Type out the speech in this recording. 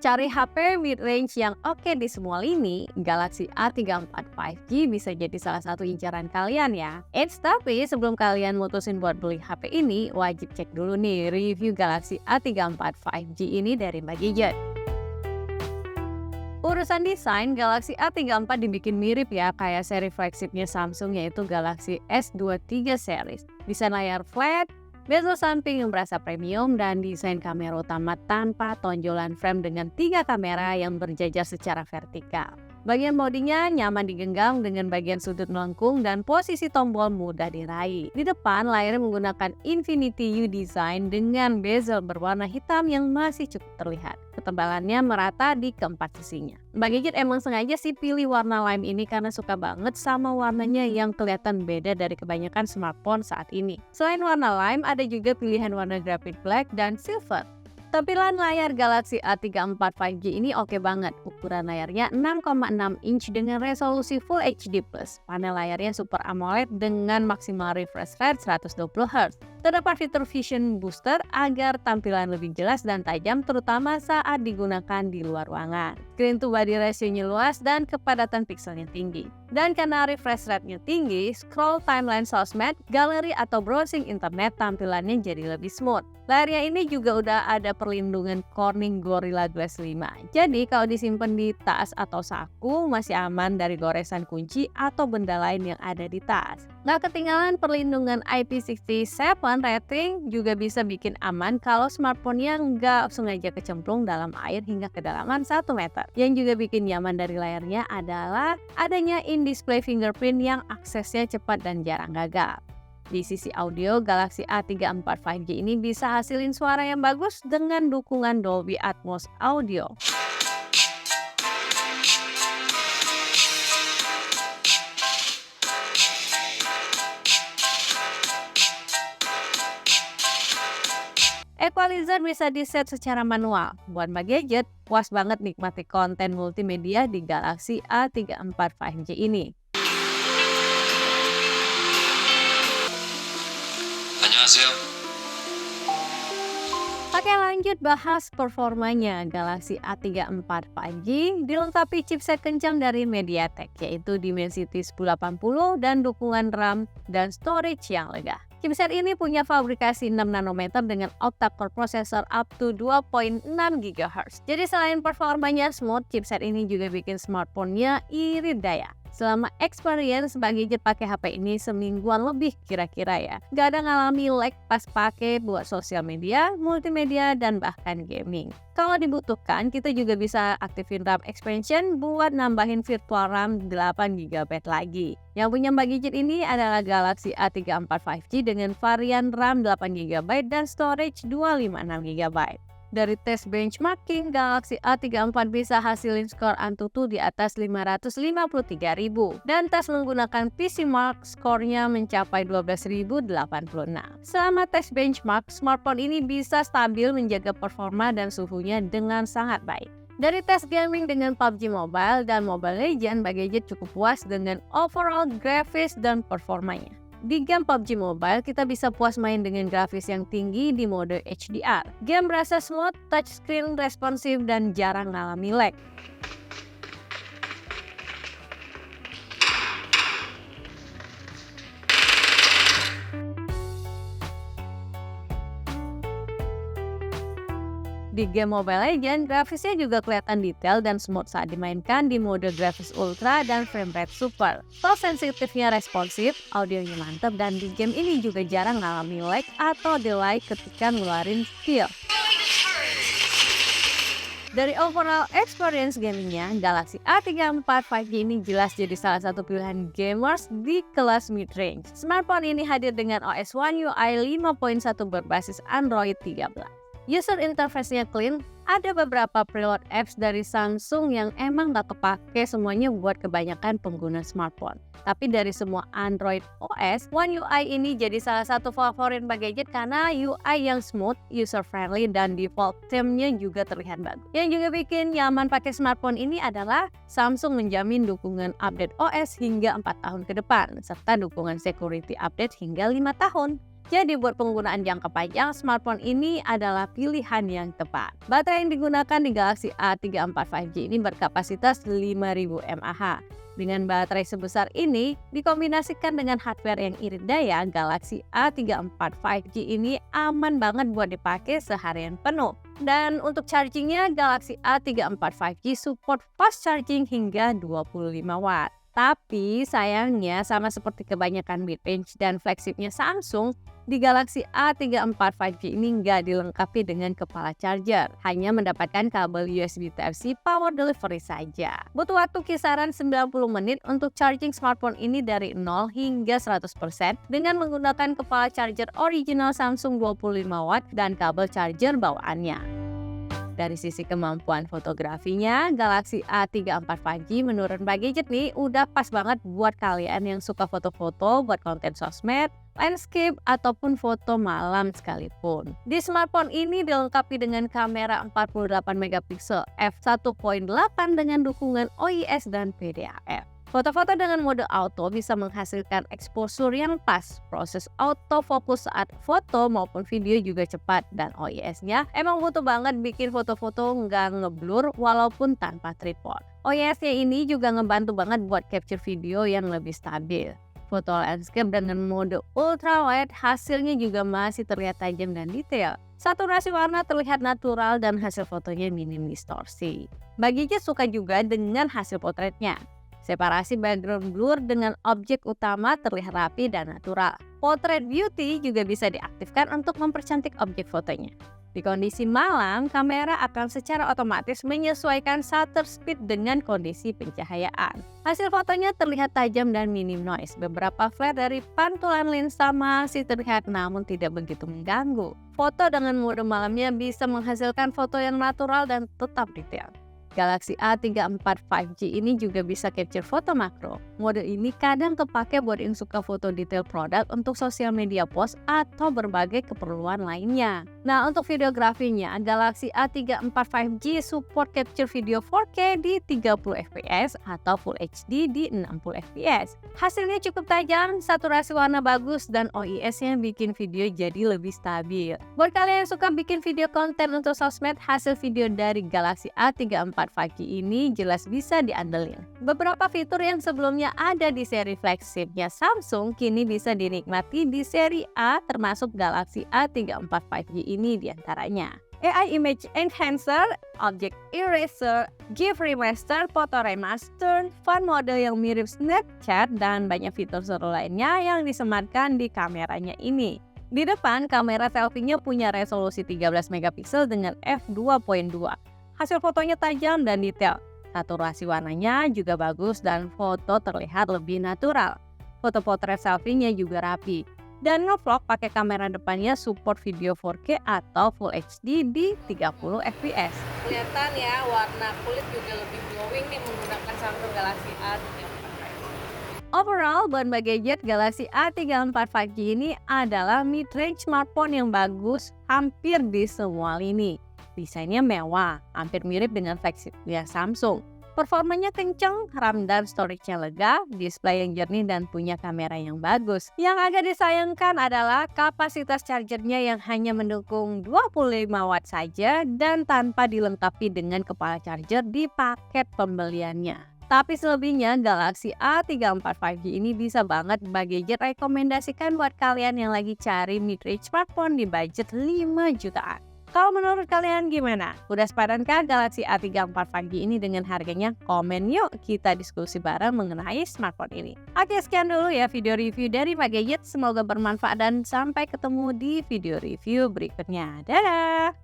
Cari HP mid-range yang oke di semua lini, Galaxy A34 5G bisa jadi salah satu incaran kalian ya. Tapi sebelum kalian mutusin buat beli HP ini, wajib cek dulu nih review Galaxy A34 5G ini dari Mbak Gadget. Urusan desain, Galaxy A34 dibikin mirip ya kayak seri flagshipnya Samsung yaitu Galaxy S23 series. Desain layar flat, bezel samping yang berasa premium, dan desain kamera utama tanpa tonjolan frame dengan 3 kamera yang berjajar secara vertikal. Bagian bodinya nyaman digenggam dengan bagian sudut melengkung dan posisi tombol mudah diraih. Di depan, layarnya menggunakan Infinity U design dengan bezel berwarna hitam yang masih cukup terlihat. Ketebalannya merata di keempat sisinya. Mbak Gadget emang sengaja sih pilih warna lime ini karena suka banget sama warnanya yang kelihatan beda dari kebanyakan smartphone saat ini. Selain warna lime, ada juga pilihan warna graphite black dan silver. Tampilan layar Galaxy A34 5G ini oke banget. Ukuran layarnya 6,6 inch dengan resolusi Full HD+. Panel layarnya Super AMOLED dengan maksimal refresh rate 120Hz. Terdapat fitur Vision Booster agar tampilan lebih jelas dan tajam terutama saat digunakan di luar ruangan. Screen to body ratio-nya luas dan kepadatan pikselnya tinggi. Dan karena refresh rate-nya tinggi, scroll timeline sosmed, galeri atau browsing internet tampilannya jadi lebih smooth. Layarnya ini juga udah ada perlindungan Corning Gorilla Glass 5. Jadi kalau disimpan di tas atau saku masih aman dari goresan kunci atau benda lain yang ada di tas. Nggak ketinggalan perlindungan IP67 rating juga bisa bikin aman kalau smartphone-nya nggak sengaja kecemplung dalam air hingga kedalaman 1 meter. Yang juga bikin nyaman dari layarnya adalah adanya in-display fingerprint yang aksesnya cepat dan jarang gagal. Di sisi audio, Galaxy A34 5G ini bisa hasilin suara yang bagus dengan dukungan Dolby Atmos audio. Equalizer bisa di-set secara manual. Buat Mbak Gadget, puas banget nikmati konten multimedia di Galaxy A34 5G ini. 안녕하세요. Oke, lanjut bahas performanya. Galaxy A34 5G dilengkapi chipset kencang dari MediaTek yaitu Dimensity 1080 dan dukungan RAM dan storage yang lega. Chipset ini punya fabrikasi 6 nanometer dengan octa-core processor up to 2.6 GHz. Jadi selain performanya smooth, chipset ini juga bikin smartphone-nya irit daya. Selama experience Mbak Gadget pakai HP ini semingguan lebih kira-kira ya. Gak ada ngalami lag pas pakai buat sosial media, multimedia, dan bahkan gaming. Kalau dibutuhkan, kita juga bisa aktifin RAM expansion buat nambahin virtual RAM 8GB lagi. Yang punya Mbak Gadget ini adalah Galaxy A34 5G dengan varian RAM 8GB dan storage 256GB. Dari tes benchmarking, Galaxy A34 bisa hasilin skor Antutu di atas 553.000 dan tes menggunakan PC Mark skornya mencapai 12.086. Selama tes benchmark, smartphone ini bisa stabil menjaga performa dan suhunya dengan sangat baik. Dari tes gaming dengan PUBG Mobile dan Mobile Legends, Mbak Gadget cukup puas dengan overall grafis dan performanya. Di game PUBG Mobile, kita bisa puas main dengan grafis yang tinggi di mode HDR. Game berasa smooth, touchscreen responsif, dan jarang ngalami lag. Di game Mobile Legends, grafisnya juga kelihatan detail dan smooth saat dimainkan di mode grafis ultra dan frame rate super. Touch sensitifnya responsif, audionya mantap, dan di game ini juga jarang ngalami lag atau delay ketika ngeluarin skill. Dari overall experience gamingnya, Galaxy A34 5G ini jelas jadi salah satu pilihan gamers di kelas mid-range. Smartphone ini hadir dengan OS One UI 5.1 berbasis Android 13. User interface-nya clean, ada beberapa preload apps dari Samsung yang emang gak kepake semuanya buat kebanyakan pengguna smartphone. Tapi dari semua Android OS, One UI ini jadi salah satu favorit Mbak Gadget karena UI yang smooth, user-friendly, dan default theme-nya juga terlihat bagus. Yang juga bikin nyaman pakai smartphone ini adalah Samsung menjamin dukungan update OS hingga 4 tahun ke depan, serta dukungan security update hingga 5 tahun. Jadi buat penggunaan jangka panjang, smartphone ini adalah pilihan yang tepat. Baterai yang digunakan di Galaxy A34 5G ini berkapasitas 5000 mAh. Dengan baterai sebesar ini, dikombinasikan dengan hardware yang irit daya, Galaxy A34 5G ini aman banget buat dipakai seharian penuh. Dan untuk chargingnya, Galaxy A34 5G support fast charging hingga 25 watt. Tapi sayangnya sama seperti kebanyakan mid-range dan flagshipnya Samsung, di Galaxy A34 5G ini nggak dilengkapi dengan kepala charger, hanya mendapatkan kabel USB Type-C power delivery saja. Butuh waktu kisaran 90 menit untuk charging smartphone ini dari 0 hingga 100% dengan menggunakan kepala charger original Samsung 25 watt dan kabel charger bawaannya. Dari sisi kemampuan fotografinya, Galaxy A34 5G menurut Mbak Gadget nih udah pas banget buat kalian yang suka foto-foto buat konten sosmed, landscape, ataupun foto malam sekalipun. Di smartphone ini dilengkapi dengan kamera 48 megapiksel f1.8 dengan dukungan OIS dan PDAF. Foto-foto dengan mode auto bisa menghasilkan exposure yang pas. Proses autofocus saat foto maupun video juga cepat, dan OIS-nya emang butuh banget bikin foto-foto nggak ngeblur walaupun tanpa tripod. OIS-nya ini juga ngebantu banget buat capture video yang lebih stabil. Foto landscape dengan mode ultrawide hasilnya juga masih terlihat tajam dan detail. Saturasi warna terlihat natural dan hasil fotonya minim distorsi. Baginya suka juga dengan hasil potretnya. Separasi background blur dengan objek utama terlihat rapi dan natural. Portrait beauty juga bisa diaktifkan untuk mempercantik objek fotonya. Di kondisi malam, kamera akan secara otomatis menyesuaikan shutter speed dengan kondisi pencahayaan. Hasil fotonya terlihat tajam dan minim noise. Beberapa flare dari pantulan lensa masih terlihat namun tidak begitu mengganggu. Foto dengan mode malamnya bisa menghasilkan foto yang natural dan tetap detail. Galaxy A34 5G ini juga bisa capture foto makro. Mode ini kadang kepake buat yang suka foto detail produk untuk sosial media post atau berbagai keperluan lainnya. Nah, untuk videografinya, Galaxy A34 5G support capture video 4K di 30 fps atau Full HD di 60 fps. Hasilnya cukup tajam, saturasi warna bagus, dan OIS-nya bikin video jadi lebih stabil. Buat kalian yang suka bikin video konten untuk sosmed, hasil video dari Galaxy A34 5G ini jelas bisa diandelin. Beberapa fitur yang sebelumnya ada di seri flagshipnya Samsung kini bisa dinikmati di seri A, termasuk Galaxy A34 5G ini diantaranya. AI Image Enhancer, Object Eraser, GIF Remaster, Photo Remaster, Fun Mode yang mirip Snapchat, dan banyak fitur seru lainnya yang disematkan di kameranya ini. Di depan, kamera selfie-nya punya resolusi 13 megapiksel dengan f2.2. Hasil fotonya tajam dan detail. Saturasi warnanya juga bagus dan foto terlihat lebih natural. Foto potret selfie-nya juga rapi. Dan ngevlog pakai kamera depannya support video 4K atau Full HD di 30 fps. Kelihatan ya, warna kulit juga lebih glowing nih menggunakan Samsung Galaxy A34 5G. Overall, buat Mbak Gadget, Galaxy A34 5G ini adalah mid-range smartphone yang bagus hampir di semua lini. Desainnya mewah, hampir mirip dengan flagshipnya Samsung. Performanya kenceng, RAM dan storage-nya lega, display yang jernih, dan punya kamera yang bagus. Yang agak disayangkan adalah kapasitas chargernya yang hanya mendukung 25 watt saja dan tanpa dilengkapi dengan kepala charger di paket pembeliannya. Tapi selebihnya, Galaxy A34 5G ini bisa banget Mbak Gadget rekomendasikan buat kalian yang lagi cari mid-range smartphone di budget 5 jutaan. Kalau menurut kalian gimana? Udah sepadankah Galaxy A34 5G ini dengan harganya? Komen yuk, kita diskusi bareng mengenai smartphone ini. Oke, sekian dulu ya video review dari Mbak Gadget. Semoga bermanfaat dan sampai ketemu di video review berikutnya. Dadah!